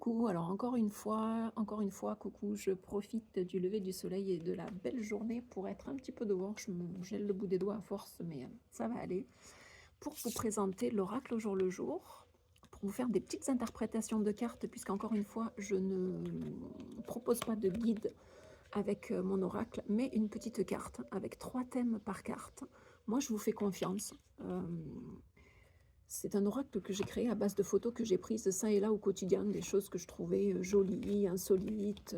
coucou. Alors encore une fois, coucou, je profite du lever du soleil et de la belle journée pour être un petit peu dehors. Je me gèle le bout des doigts à force, mais ça va aller. Pour vous présenter l'oracle au jour le jour, pour vous faire des petites interprétations de cartes, puisqu'encore une fois, je ne propose pas de guide avec mon oracle, mais une petite carte avec 3 thèmes par carte. Moi, je vous fais confiance. C'est un oracle que j'ai créé à base de photos que j'ai prises ça et là au quotidien, des choses que je trouvais jolies, insolites,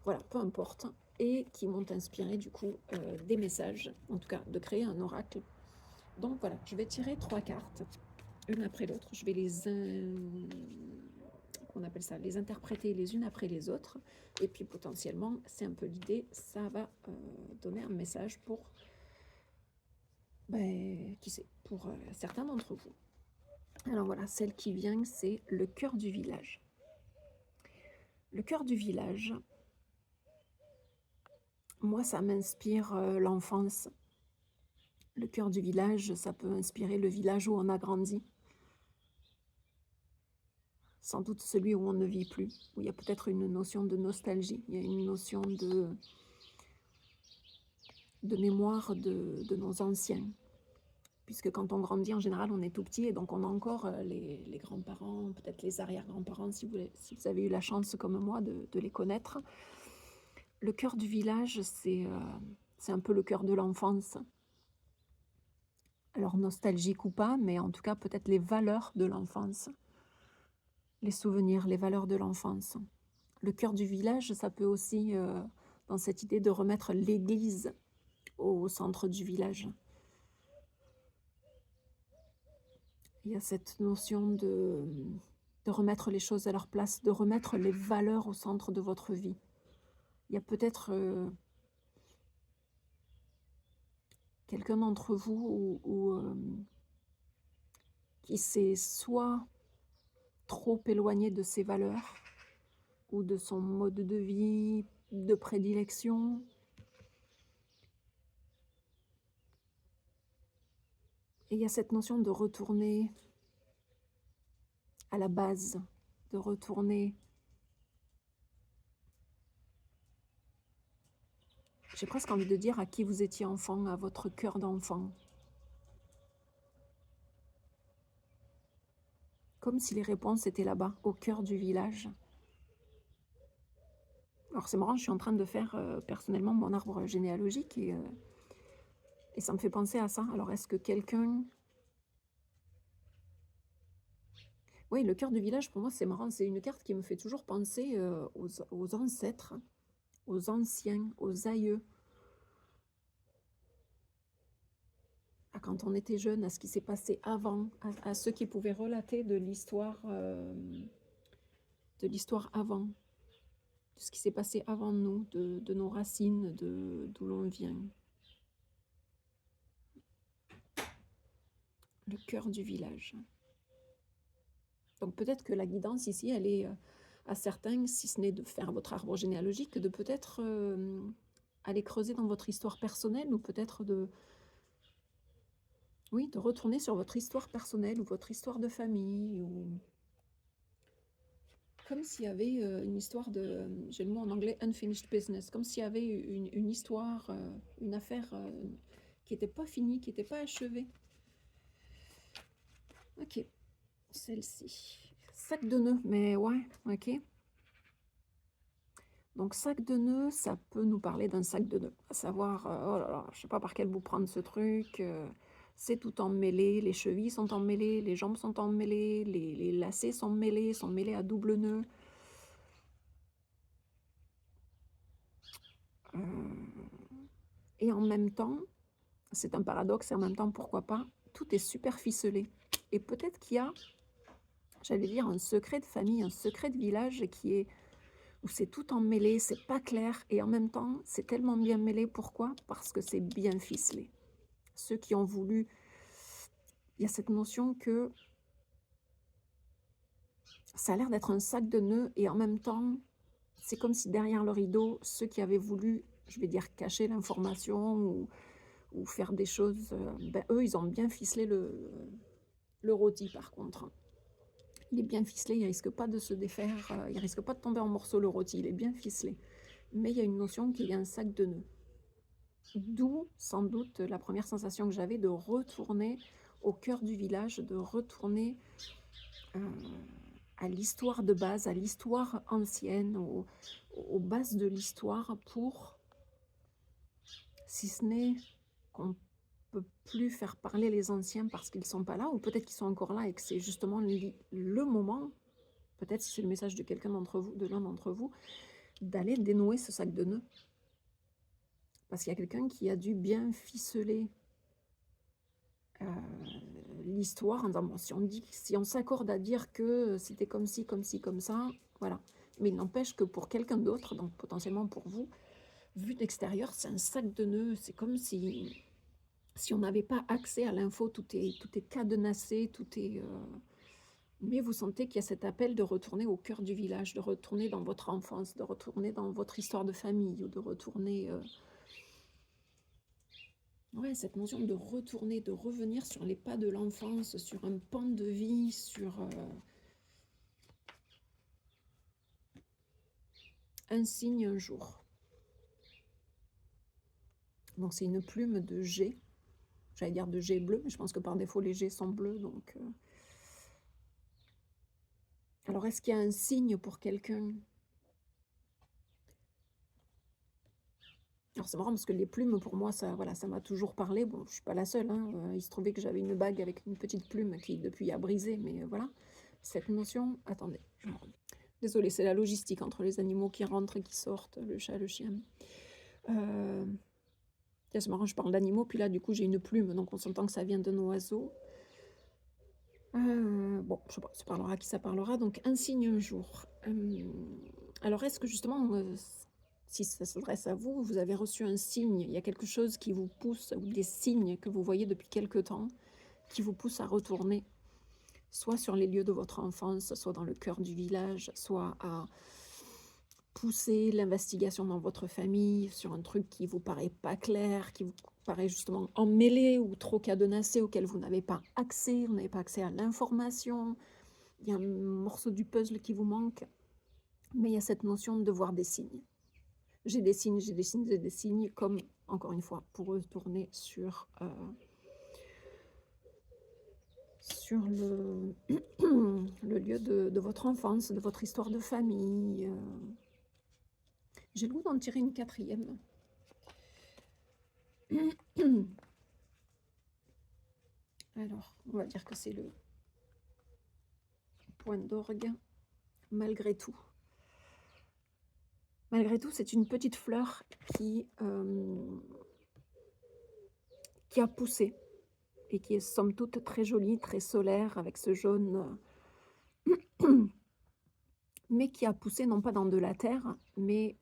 voilà, peu importe, et qui m'ont inspiré du coup des messages, en tout cas de créer un oracle. Donc voilà, je vais tirer 3 cartes, une après l'autre. Je vais on appelle ça, les interpréter les unes après les autres. Et puis potentiellement, c'est un peu l'idée, ça va donner un message pour, qui sait, pour certains d'entre vous. Alors voilà, celle qui vient, c'est le cœur du village. Le cœur du village, moi, ça m'inspire l'enfance. Le cœur du village, ça peut inspirer le village où on a grandi. Sans doute celui où on ne vit plus, où il y a peut-être une notion de nostalgie, il y a une notion de mémoire de nos anciens. Puisque quand on grandit, en général, on est tout petit et donc on a encore les grands-parents, peut-être les arrière-grands-parents, si vous avez eu la chance, comme moi, de les connaître. Le cœur du village, c'est un peu le cœur de l'enfance. Alors nostalgique ou pas, mais en tout cas peut-être les valeurs de l'enfance. Les souvenirs, les valeurs de l'enfance. Le cœur du village, ça peut aussi, dans cette idée de remettre l'église au centre du village. Il y a cette notion de remettre les choses à leur place, de remettre les valeurs au centre de votre vie. Il y a peut-être quelqu'un d'entre vous qui s'est soit trop éloigné de ses valeurs ou de son mode de vie de prédilection. Et il y a cette notion de retourner à la base, de retourner. J'ai presque envie de dire à qui vous étiez enfant, à votre cœur d'enfant. Comme si les réponses étaient là-bas, au cœur du village. Alors c'est marrant, je suis en train de faire personnellement mon arbre généalogique et ça me fait penser à ça. Alors est-ce que quelqu'un... Oui, le cœur du village, pour moi, c'est marrant. C'est une carte qui me fait toujours penser aux ancêtres, aux anciens, aux aïeux. À quand on était jeune, à ce qui s'est passé avant, à ceux qui pouvaient relater de l'histoire avant, de ce qui s'est passé avant nous, de nos racines, d'où l'on vient. Le cœur du village. Donc peut-être que la guidance ici, elle est à certains, si ce n'est de faire votre arbre généalogique, de peut-être aller creuser dans votre histoire personnelle ou peut-être de retourner sur votre histoire personnelle ou votre histoire de famille ou comme s'il y avait une histoire de, j'ai le mot en anglais, unfinished business, comme s'il y avait une histoire, une affaire qui n'était pas finie, qui n'était pas achevée. Ok, celle-ci. Sac de nœuds, mais ouais, ok. Donc sac de nœuds, ça peut nous parler d'un sac de nœuds, à savoir, oh là là, je ne sais pas par quel bout prendre ce truc, c'est tout emmêlé, les chevilles sont emmêlées, les jambes sont emmêlées, les lacets sont mêlés à double nœud. Et en même temps, c'est un paradoxe, et en même temps, pourquoi pas, tout est super ficelé. Et peut-être qu'il y a, j'allais dire, un secret de famille, un secret de village qui est où c'est tout emmêlé, c'est pas clair, et en même temps, c'est tellement bien mêlé. Pourquoi? Parce que c'est bien ficelé. Ceux qui ont voulu, il y a cette notion que ça a l'air d'être un sac de nœuds, et en même temps, c'est comme si derrière le rideau, ceux qui avaient voulu, je vais dire, cacher l'information ou faire des choses, eux, ils ont bien ficelé le rôti par contre. Il est bien ficelé, il ne risque pas de se défaire, il ne risque pas de tomber en morceaux le rôti, il est bien ficelé. Mais il y a une notion qu'il y a un sac de nœuds. D'où, sans doute, la première sensation que j'avais de retourner au cœur du village, de retourner à l'histoire de base, à l'histoire ancienne, aux bases de l'histoire pour, si ce n'est qu'on peut plus faire parler les anciens parce qu'ils ne sont pas là, ou peut-être qu'ils sont encore là et que c'est justement le moment, peut-être si c'est le message de quelqu'un d'entre vous, de l'un d'entre vous, d'aller dénouer ce sac de nœuds. Parce qu'il y a quelqu'un qui a dû bien ficeler l'histoire en disant, bon, si on s'accorde à dire que c'était comme ci, comme ci, comme ça, voilà. Mais il n'empêche que pour quelqu'un d'autre, donc potentiellement pour vous, vu d'extérieur, c'est un sac de nœuds. C'est comme si on n'avait pas accès à l'info, tout est cadenassé, tout est... Mais vous sentez qu'il y a cet appel de retourner au cœur du village, de retourner dans votre enfance, de retourner dans votre histoire de famille, ou de retourner... Ouais, cette notion de retourner, de revenir sur les pas de l'enfance, sur un pan de vie, sur un signe un jour. Donc c'est une plume de G, j'allais dire de G bleu, mais je pense que par défaut les G sont bleus, donc... Alors est-ce qu'il y a un signe pour quelqu'un? Alors c'est marrant parce que les plumes, pour moi, ça voilà, ça m'a toujours parlé. Bon, je ne suis pas la seule, hein. Il se trouvait que j'avais une bague avec une petite plume qui, depuis, a brisé, mais voilà. Cette notion... Attendez, je m'en remets. Désolée, c'est la logistique entre les animaux qui rentrent et qui sortent, le chat, le chien. C'est marrant, je parle d'animaux, puis là, du coup, j'ai une plume, donc on s'entend que ça vient d'un oiseau. Bon, je sais pas, ça parlera qui ça parlera, donc un signe un jour. Alors, est-ce que justement... si ça s'adresse à vous, vous avez reçu un signe, il y a quelque chose qui vous pousse, ou des signes que vous voyez depuis quelque temps, qui vous poussent à retourner, soit sur les lieux de votre enfance, soit dans le cœur du village, soit à pousser l'investigation dans votre famille sur un truc qui vous paraît pas clair, qui vous paraît justement emmêlé ou trop cadenassé, auquel vous n'avez pas accès, vous n'avez pas accès à l'information, il y a un morceau du puzzle qui vous manque, mais il y a cette notion de voir des signes. J'ai des signes, j'ai des signes, j'ai des signes, comme, encore une fois, pour retourner sur le, le lieu de votre enfance, de votre histoire de famille. J'ai le goût d'en tirer une quatrième. Alors, on va dire que c'est le point d'orgue, malgré tout. Malgré tout, c'est une petite fleur qui a poussé et qui est somme toute très jolie, très solaire, avec ce jaune, mais qui a poussé non pas dans de la terre, mais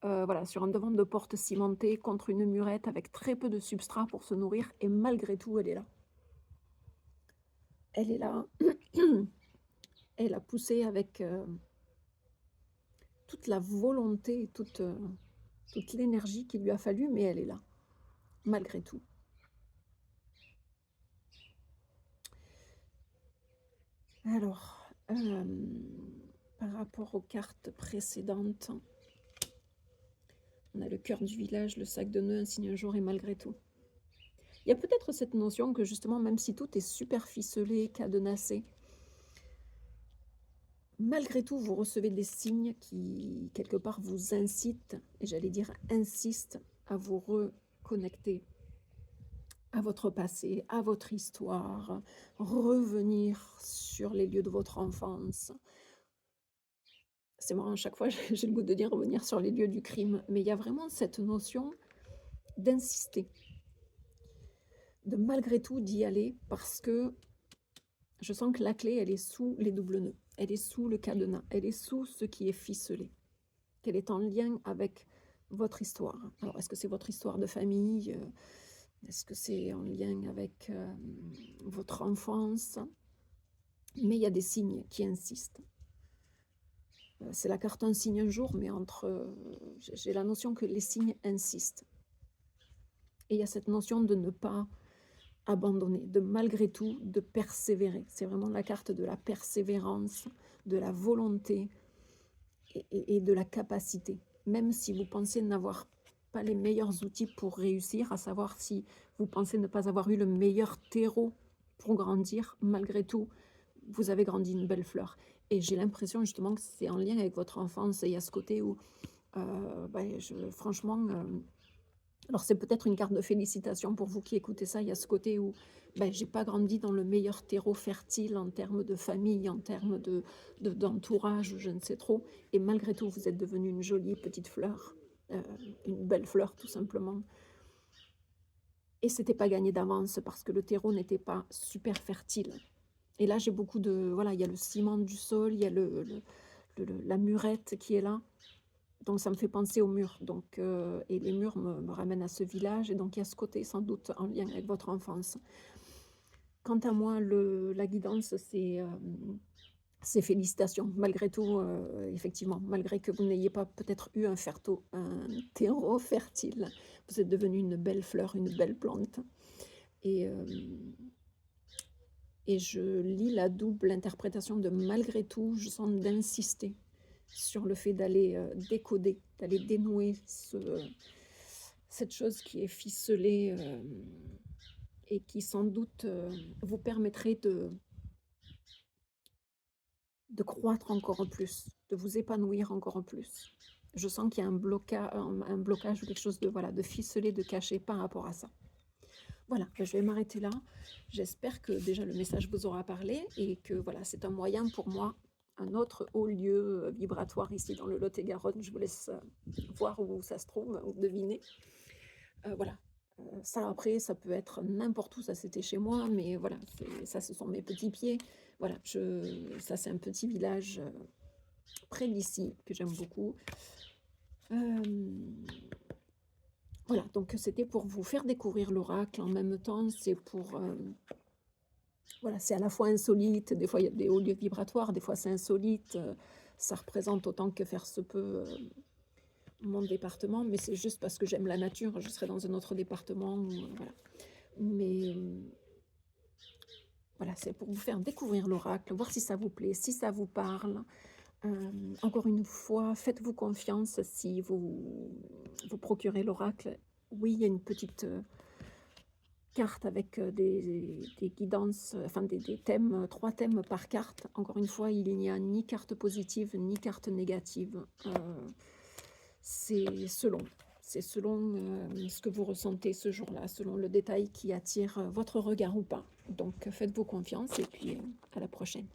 voilà, sur un devant de porte cimenté contre une murette avec très peu de substrat pour se nourrir, et malgré tout, elle est là. Elle est là. Elle a poussé avec toute la volonté, toute l'énergie qu'il lui a fallu, mais elle est là, malgré tout. Alors, par rapport aux cartes précédentes, on a le cœur du village, le sac de nœuds, un signe un jour, et malgré tout. Il y a peut-être cette notion que justement, même si tout est super ficelé, cadenassé, malgré tout, vous recevez des signes qui, quelque part, vous incitent, et j'allais dire insistent, à vous reconnecter à votre passé, à votre histoire, revenir sur les lieux de votre enfance. C'est marrant, à chaque fois, j'ai le goût de dire revenir sur les lieux du crime, mais il y a vraiment cette notion d'insister, de malgré tout d'y aller, parce que je sens que la clé, elle est sous les doubles nœuds, elle est sous le cadenas, elle est sous ce qui est ficelé, qu'elle est en lien avec votre histoire. Alors, est-ce que c'est votre histoire de famille? Est-ce que c'est en lien avec votre enfance? Mais il y a des signes qui insistent. C'est la carte un signe un jour, mais j'ai la notion que les signes insistent. Et il y a cette notion de ne pas abandonner, de malgré tout, de persévérer. C'est vraiment la carte de la persévérance, de la volonté et de la capacité. Même si vous pensez n'avoir pas les meilleurs outils pour réussir, à savoir si vous pensez ne pas avoir eu le meilleur terreau pour grandir, malgré tout, vous avez grandi une belle fleur. Et j'ai l'impression justement que c'est en lien avec votre enfance. Et il y a ce côté où, franchement, alors c'est peut-être une carte de félicitations pour vous qui écoutez ça. Il y a ce côté où j'ai pas grandi dans le meilleur terreau fertile en termes de famille, en termes d'entourage, je ne sais trop. Et malgré tout, vous êtes devenue une jolie petite fleur, une belle fleur tout simplement. Et c'était pas gagné d'avance parce que le terreau n'était pas super fertile. Et là, j'ai beaucoup de... Voilà, il y a le ciment du sol, il y a la murette qui est là. Donc ça me fait penser aux murs. Donc, et les murs me ramènent à ce village. Et donc il y a ce côté sans doute en lien avec votre enfance. Quant à moi, la guidance, c'est félicitations. Malgré tout, effectivement, malgré que vous n'ayez pas peut-être eu un terreau fertile, vous êtes devenue une belle fleur, une belle plante. Et je lis la double interprétation de malgré tout, je sens d'insister sur le fait d'aller décoder, d'aller dénouer cette chose qui est ficelée et qui sans doute vous permettrait de croître encore plus, de vous épanouir encore plus. Je sens qu'il y a un blocage ou quelque chose de ficelé, de caché par rapport à ça. Voilà, je vais m'arrêter là. J'espère que déjà le message vous aura parlé et que voilà, c'est un moyen pour moi, un autre haut lieu vibratoire ici dans le Lot-et-Garonne. Je vous laisse voir où ça se trouve, ou deviner. Voilà. Ça après, ça peut être n'importe où, ça c'était chez moi, mais voilà, ça ce sont mes petits pieds. Voilà, ça c'est un petit village près d'ici que j'aime beaucoup. Voilà, donc c'était pour vous faire découvrir l'oracle. En même temps, c'est pour... voilà, c'est à la fois insolite, des fois il y a des hauts lieux vibratoires, des fois c'est insolite. Ça représente autant que faire se peut mon département, mais c'est juste parce que j'aime la nature. Je serais dans un autre département, voilà. Mais voilà, c'est pour vous faire découvrir l'oracle, voir si ça vous plaît, si ça vous parle. Encore une fois, faites-vous confiance si vous procurez l'oracle. Oui, il y a une petite carte avec des guidances, enfin des thèmes, 3 thèmes par carte. Encore une fois, il n'y a ni carte positive ni carte négative. C'est selon ce que vous ressentez ce jour-là, selon le détail qui attire votre regard ou pas. Donc faites-vous confiance et puis à la prochaine.